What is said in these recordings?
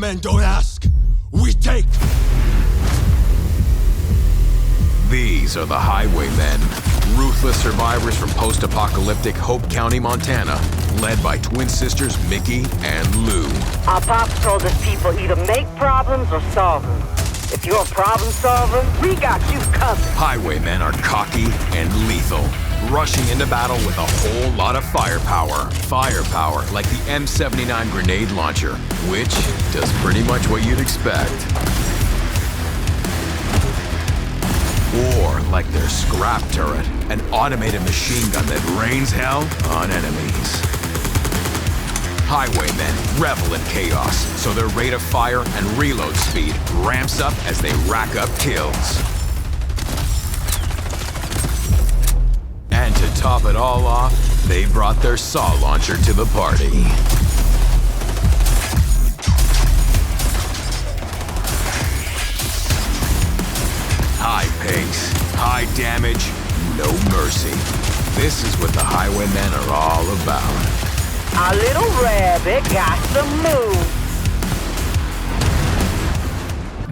Highwaymen don't ask, we take. These are the Highwaymen, ruthless survivors from post-apocalyptic Hope County, Montana, led by twin sisters Mickey and Lou. Our pops told us people either make problems or solve them. If you're a problem solver, we got you covered. Highwaymen are cocky and lethal, rushing into battle with a whole lot of firepower. Firepower like the M79 grenade launcher, which does pretty much what you'd expect. Or like their scrap turret, an automated machine gun that rains hell on enemies. Highwaymen revel in chaos, so their rate of fire and reload speed ramps up as they rack up kills. And to top it all off, they brought their saw launcher to the party. High pace, high damage, no mercy. This is what the Highwaymen are all about. Our little rabbit got some moves.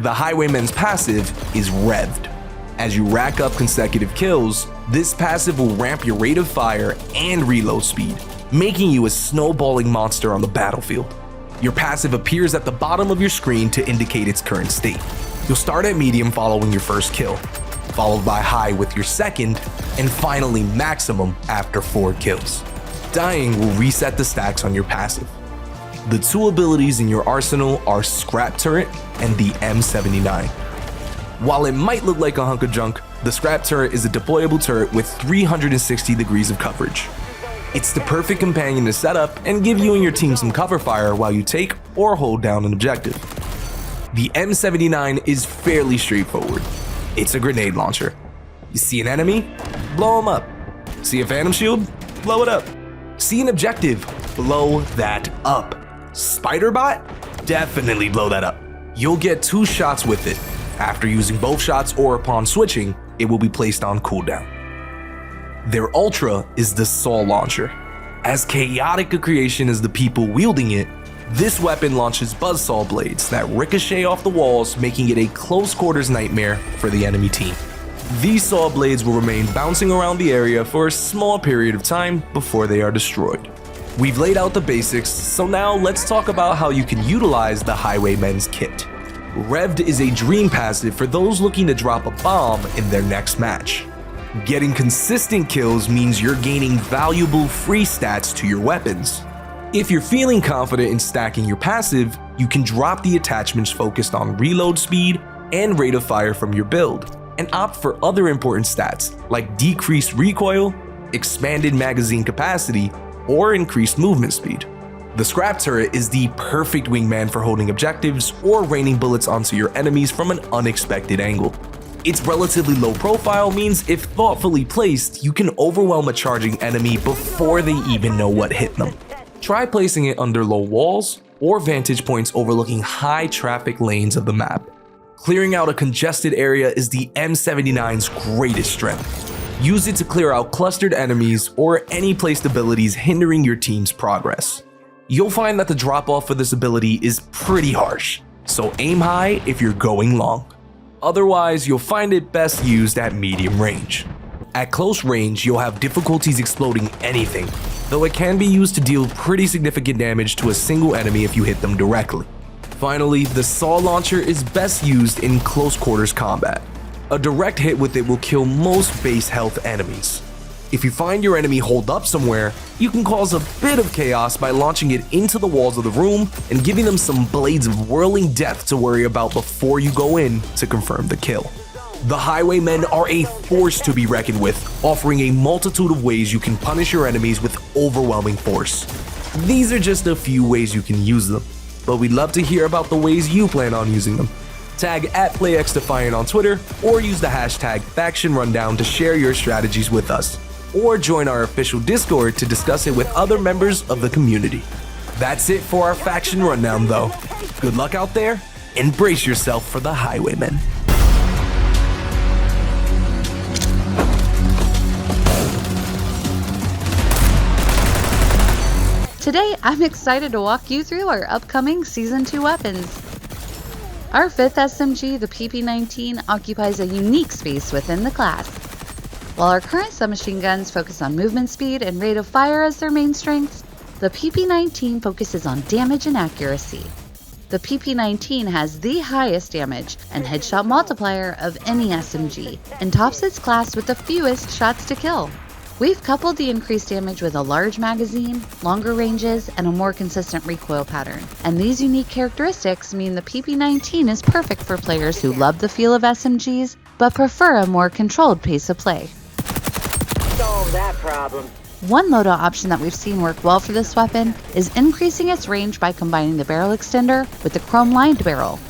The Highwayman's passive is revved. As you rack up consecutive kills, this passive will ramp your rate of fire and reload speed, making you a snowballing monster on the battlefield. Your passive appears at the bottom of your screen to indicate its current state. You'll start at medium following your first kill, followed by high with your second, and finally maximum after 4 kills. Dying will reset the stacks on your passive. The 2 abilities in your arsenal are Scrap Turret and the M79. While it might look like a hunk of junk, the Scrap Turret is a deployable turret with 360 degrees of coverage. It's the perfect companion to set up and give you and your team some cover fire while you take or hold down an objective. The M79 is fairly straightforward. It's a grenade launcher. You see an enemy? Blow them up. See a phantom shield? Blow it up. See an objective? Blow that up. Spider bot? Definitely blow that up. You'll get 2 shots with it. After using both shots or upon switching, it will be placed on cooldown. Their ultra is the saw launcher. As chaotic a creation as the people wielding it, this weapon launches buzzsaw blades that ricochet off the walls, making it a close quarters nightmare for the enemy team. These saw blades will remain bouncing around the area for a small period of time before they are destroyed. We've laid out the basics, so now let's talk about how you can utilize the Highwaymen's kit. Revved is a dream passive for those looking to drop a bomb in their next match. Getting consistent kills means you're gaining valuable free stats to your weapons. If you're feeling confident in stacking your passive, you can drop the attachments focused on reload speed and rate of fire from your build, and opt for other important stats like decreased recoil, expanded magazine capacity, or increased movement speed. The Scrap Turret is the perfect wingman for holding objectives or raining bullets onto your enemies from an unexpected angle. Its relatively low profile means if thoughtfully placed, you can overwhelm a charging enemy before they even know what hit them. Try placing it under low walls or vantage points overlooking high traffic lanes of the map. Clearing out a congested area is the M79's greatest strength. Use it to clear out clustered enemies or any placed abilities hindering your team's progress. You'll find that the drop off for this ability is pretty harsh, so aim high if you're going long. Otherwise, you'll find it best used at medium range. At close range, you'll have difficulties exploding anything, though it can be used to deal pretty significant damage to a single enemy if you hit them directly. Finally, the saw launcher is best used in close quarters combat. A direct hit with it will kill most base health enemies. If you find your enemy holed up somewhere, you can cause a bit of chaos by launching it into the walls of the room and giving them some blades of whirling death to worry about before you go in to confirm the kill. The Highwaymen are a force to be reckoned with, offering a multitude of ways you can punish your enemies with overwhelming force. These are just a few ways you can use them, but we'd love to hear about the ways you plan on using them. Tag @PlayXDefiant on Twitter or use the hashtag #FactionRundown to share your strategies with us, or join our official Discord to discuss it with other members of the community. That's it for our Faction Rundown though. Good luck out there, and brace yourself for the Highwaymen. Today, I'm excited to walk you through our upcoming Season 2 weapons. Our fifth SMG, the PP-19, occupies a unique space within the class. While our current submachine guns focus on movement speed and rate of fire as their main strengths, the PP-19 focuses on damage and accuracy. The PP-19 has the highest damage and headshot multiplier of any SMG, and tops its class with the fewest shots to kill. We've coupled the increased damage with a large magazine, longer ranges, and a more consistent recoil pattern. And these unique characteristics mean the PP-19 is perfect for players who love the feel of SMGs, but prefer a more controlled pace of play. Solve that problem. One loadout option that we've seen work well for this weapon is increasing its range by combining the barrel extender with the chrome-lined barrel.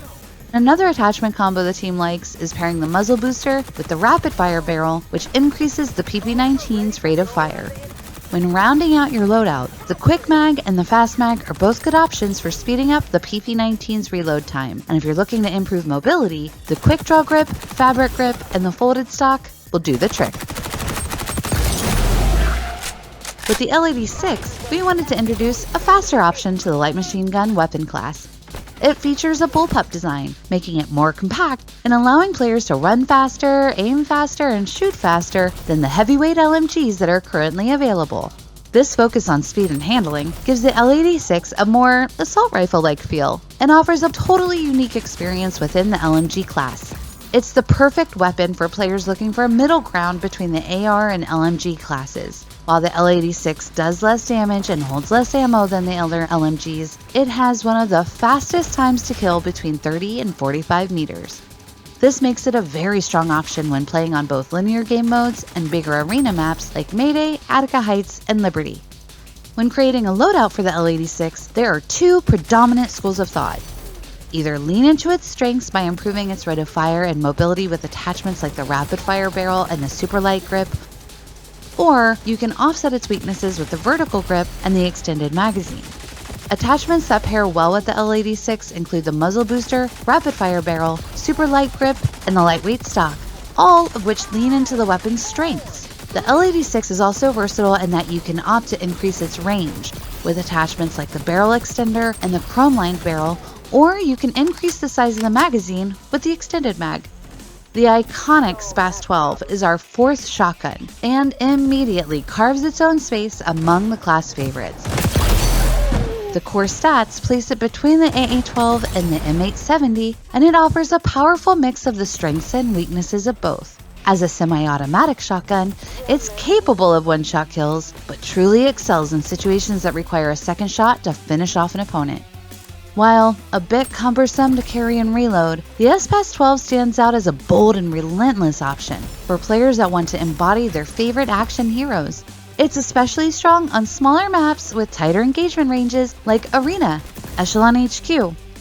Another attachment combo the team likes is pairing the muzzle booster with the rapid-fire barrel, which increases the PP-19's rate of fire. When rounding out your loadout, the quick mag and the fast mag are both good options for speeding up the PP-19's reload time, and if you're looking to improve mobility, the quick draw grip, fabric grip, and the folded stock will do the trick. With the L86, we wanted to introduce a faster option to the light machine gun weapon class. It features a bullpup design, making it more compact and allowing players to run faster, aim faster, and shoot faster than the heavyweight LMGs that are currently available. This focus on speed and handling gives the L86 a more assault rifle-like feel and offers a totally unique experience within the LMG class. It's the perfect weapon for players looking for a middle ground between the AR and LMG classes. While the L86 does less damage and holds less ammo than the other LMGs, it has one of the fastest times to kill between 30 and 45 meters. This makes it a very strong option when playing on both linear game modes and bigger arena maps like Mayday, Attica Heights, and Liberty. When creating a loadout for the L86, there are two predominant schools of thought. Either lean into its strengths by improving its rate of fire and mobility with attachments like the rapid fire barrel and the super light grip, or you can offset its weaknesses with the vertical grip and the extended magazine. Attachments that pair well with the L86 include the muzzle booster, rapid fire barrel, super light grip, and the lightweight stock, all of which lean into the weapon's strengths. The L86 is also versatile in that you can opt to increase its range with attachments like the barrel extender and the chrome-lined barrel, or you can increase the size of the magazine with the extended mag. The iconic SPAS 12 is our fourth shotgun and immediately carves its own space among the class favorites. The core stats place it between the AA-12 and the M870, and it offers a powerful mix of the strengths and weaknesses of both. As a semi-automatic shotgun, it's capable of one-shot kills, but truly excels in situations that require a second shot to finish off an opponent. While a bit cumbersome to carry and reload, the SPAS 12 stands out as a bold and relentless option for players that want to embody their favorite action heroes. It's especially strong on smaller maps with tighter engagement ranges like Arena, Echelon HQ,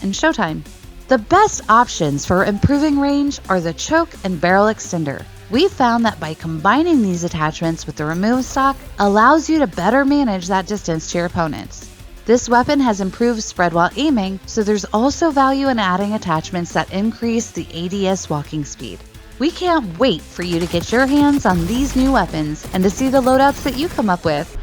and Showtime. The best options for improving range are the choke and barrel extender. We've found that by combining these attachments with the remove stock allows you to better manage that distance to your opponents. This weapon has improved spread while aiming, so there's also value in adding attachments that increase the ADS walking speed. We can't wait for you to get your hands on these new weapons and to see the loadouts that you come up with.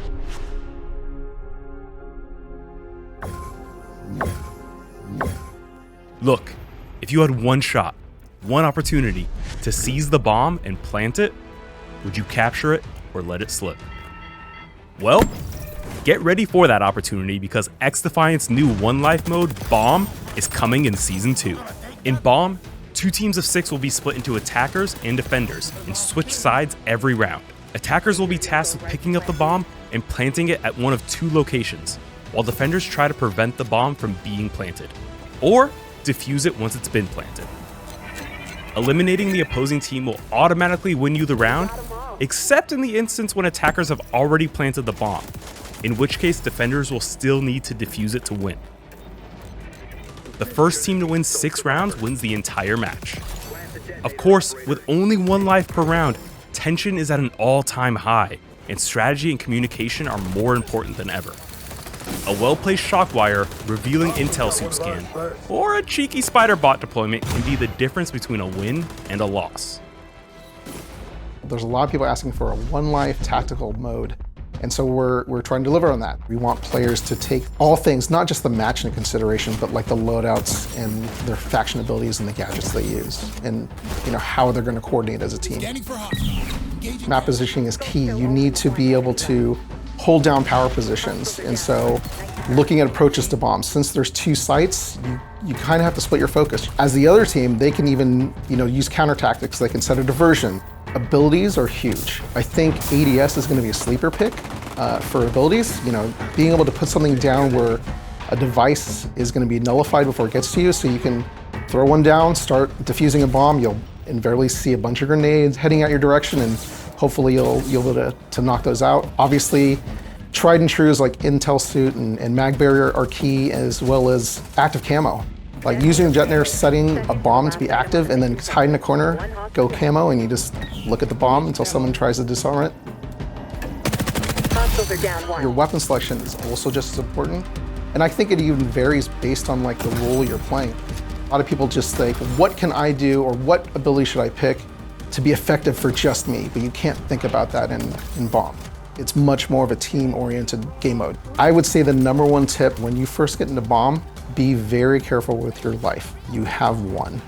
Look, if you had one shot, one opportunity to seize the bomb and plant it, would you capture it or let it slip? Well, get ready for that opportunity because XDefiant's new One Life mode, Bomb, is coming in Season 2. In Bomb, 2 teams of 6 will be split into attackers and defenders and switch sides every round. Attackers will be tasked with picking up the bomb and planting it at one of 2 locations, while defenders try to prevent the bomb from being planted, or defuse it once it's been planted. Eliminating the opposing team will automatically win you the round, except in the instance when attackers have already planted the bomb, in which case defenders will still need to defuse it to win. The first team to win 6 rounds wins the entire match. Of course, with only 1 life per round, tension is at an all-time high, and strategy and communication are more important than ever. A well-placed shockwire, revealing intel soup scan, or a cheeky spider bot deployment can be the difference between a win and a loss. There's a lot of people asking for a 1 life tactical mode, And so we're trying to deliver on that. We want players to take all things, not just the match into consideration, but like the loadouts and their faction abilities and the gadgets they use, and how they're going to coordinate as a team. Map positioning is key. You need to be able to hold down power positions. And so looking at approaches to bombs, since there's 2 sites, you kind of have to split your focus. As the other team, they can even use counter tactics. They can set a diversion. Abilities are huge. I think ADS is going to be a sleeper pick for abilities. Being able to put something down where a device is going to be nullified before it gets to you, so you can throw one down, start defusing a bomb. You'll invariably see a bunch of grenades heading out your direction, and hopefully you'll be able to knock those out. Obviously, tried and trues like Intel Suit and Mag Barrier are key, as well as active camo. Like using a detonator, setting a bomb to be active, and then hide in a corner, go camo, and you just look at the bomb until someone tries to disarm it. Your weapon selection is also just as important. And I think it even varies based on like the role you're playing. A lot of people just think, what can I do, or what ability should I pick to be effective for just me? But you can't think about that in bomb. It's much more of a team-oriented game mode. I would say the #1 tip when you first get into bomb, be very careful with your life. You have one.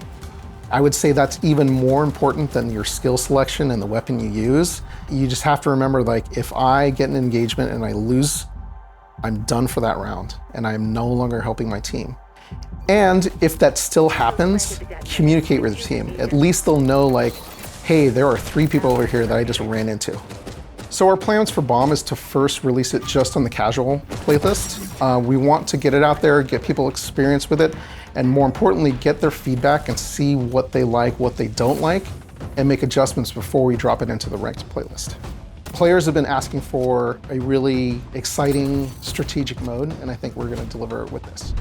I would say that's even more important than your skill selection and the weapon you use. You just have to remember, like, if I get an engagement and I lose, I'm done for that round, and I'm no longer helping my team. And if that still happens, communicate with your team. At least they'll know, like, hey, there are 3 people over here that I just ran into. So our plans for Bomb is to first release it just on the casual playlist. We want to get it out there, get people experience with it, and more importantly, get their feedback and see what they like, what they don't like, and make adjustments before we drop it into the ranked playlist. Players have been asking for a really exciting strategic mode, and I think we're going to deliver it with this.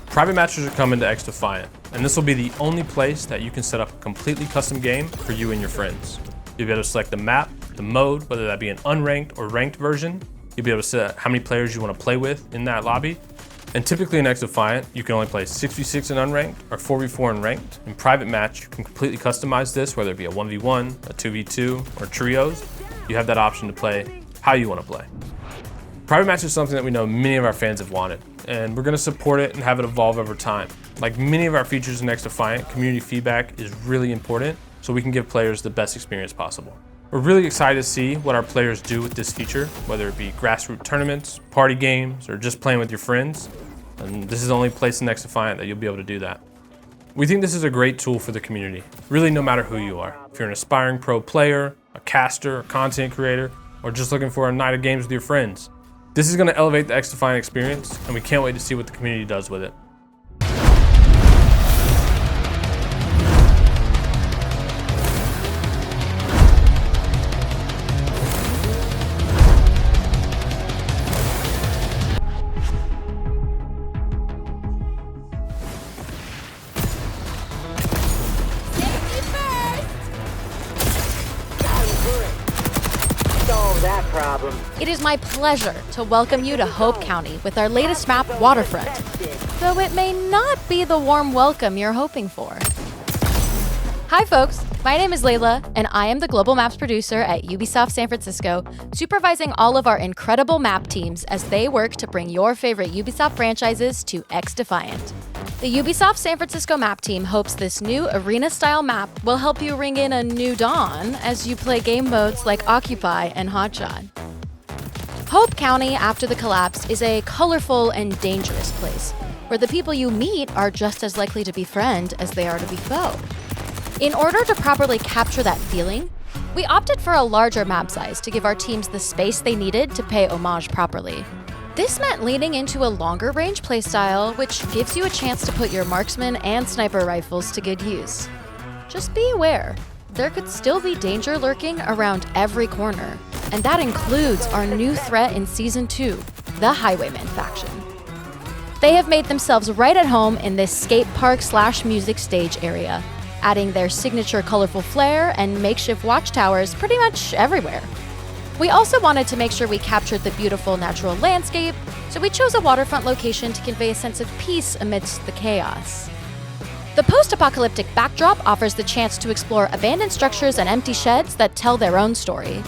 Private matches are coming to XDefiant, and this will be the only place that you can set up a completely custom game for you and your friends. You'll be able to select the map, the mode, whether that be an unranked or ranked version. You'll be able to set how many players you want to play with in that lobby. And typically in XDefiant, you can only play 6v6 in unranked or 4v4 in ranked. In private match, you can completely customize this, whether it be a 1v1, a 2v2, or trios. You have that option to play how you want to play. Private match is something that we know many of our fans have wanted, and we're going to support it and have it evolve over time. Like many of our features in XDefiant, community feedback is really important so we can give players the best experience possible. We're really excited to see what our players do with this feature, whether it be grassroots tournaments, party games, or just playing with your friends. And this is the only place in XDefiant that you'll be able to do that. We think this is a great tool for the community, really no matter who you are. If you're an aspiring pro player, a caster, a content creator, or just looking for a night of games with your friends. This is going to elevate the XDefiant experience, and we can't wait to see what the community does with it. That problem. It is my pleasure to welcome you to Hope County with our latest map, Waterfront. Though it may not be the warm welcome you're hoping for. Hi folks, my name is Layla, and I am the Global Maps producer at Ubisoft San Francisco, supervising all of our incredible map teams as they work to bring your favorite Ubisoft franchises to XDefiant. The Ubisoft San Francisco map team hopes this new arena-style map will help you ring in a new dawn as you play game modes like Occupy and Hotshot. Hope County, after the collapse, is a colorful and dangerous place, where the people you meet are just as likely to be friend as they are to be foe. In order to properly capture that feeling, we opted for a larger map size to give our teams the space they needed to pay homage properly. This meant leaning into a longer range playstyle, which gives you a chance to put your marksman and sniper rifles to good use. Just be aware, there could still be danger lurking around every corner, and that includes our new threat in Season 2, the Highwayman faction. They have made themselves right at home in this skate park / music stage area, adding their signature colorful flair and makeshift watchtowers pretty much everywhere. We also wanted to make sure we captured the beautiful natural landscape, so we chose a waterfront location to convey a sense of peace amidst the chaos. The post-apocalyptic backdrop offers the chance to explore abandoned structures and empty sheds that tell their own story.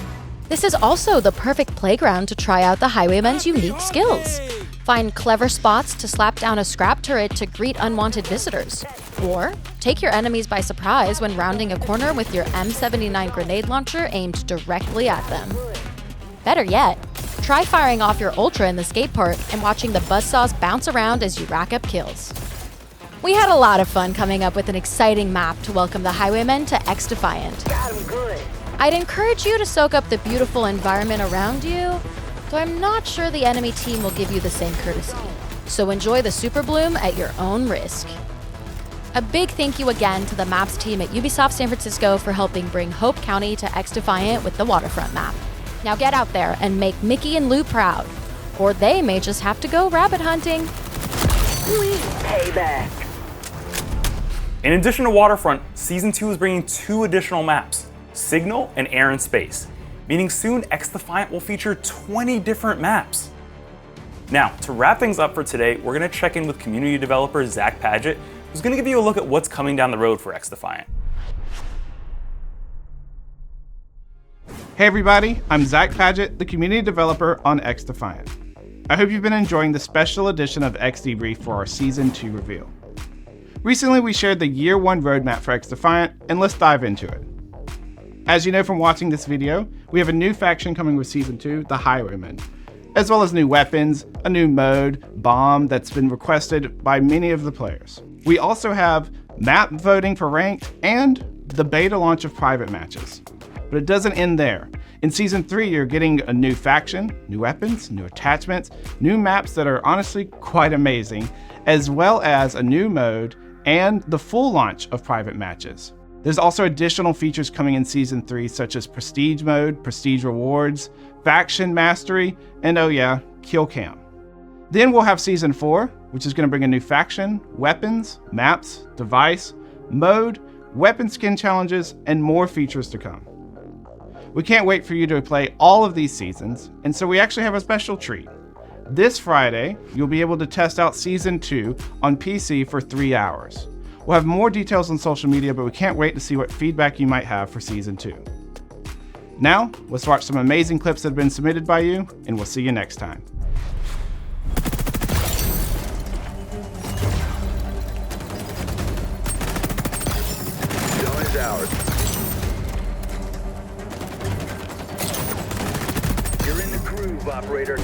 This is also the perfect playground to try out the Highwaymen's unique skills. Find clever spots to slap down a scrap turret to greet unwanted visitors. Or take your enemies by surprise when rounding a corner with your M79 grenade launcher aimed directly at them. Better yet, try firing off your Ultra in the skate park and watching the buzzsaws bounce around as you rack up kills. We had a lot of fun coming up with an exciting map to welcome the Highwaymen to XDefiant. Got him good. I'd encourage you to soak up the beautiful environment around you, though I'm not sure the enemy team will give you the same courtesy. So enjoy the Super Bloom at your own risk. A big thank you again to the maps team at Ubisoft San Francisco for helping bring Hope County to XDefiant with the waterfront map. Now get out there and make Mickey and Lou proud, or they may just have to go rabbit hunting. Payback. In addition to Waterfront, Season 2 is bringing 2 additional maps, Signal and Air and Space, meaning soon XDefiant will feature 20 different maps. Now, to wrap things up for today, we're going to check in with community developer Zach Padgett, who's going to give you a look at what's coming down the road for XDefiant. Hey everybody, I'm Zach Padgett, the community developer on XDefiant. I hope you've been enjoying the special edition of XDebrief for our Season 2 reveal. Recently we shared the Year 1 roadmap for XDefiant, and let's dive into it. As you know from watching this video, we have a new faction coming with Season 2, the Highwaymen, as well as new weapons, a new mode, bomb that's been requested by many of the players. We also have map voting for ranked and the beta launch of private matches. But it doesn't end there. In Season 3, you're getting a new faction, new weapons, new attachments, new maps that are honestly quite amazing, as well as a new mode and the full launch of private matches. There's also additional features coming in Season 3, such as Prestige Mode, Prestige Rewards, Faction Mastery, and oh yeah, Kill Cam. Then we'll have Season 4, which is going to bring a new faction, weapons, maps, device, mode, weapon skin challenges, and more features to come. We can't wait for you to play all of these seasons, and so we actually have a special treat. This Friday, you'll be able to test out Season 2 on PC for 3 hours. We'll have more details on social media, but we can't wait to see what feedback you might have for Season 2. Now, let's watch some amazing clips that have been submitted by you, and we'll see you next time. Zone is ours. You're in the groove, operator.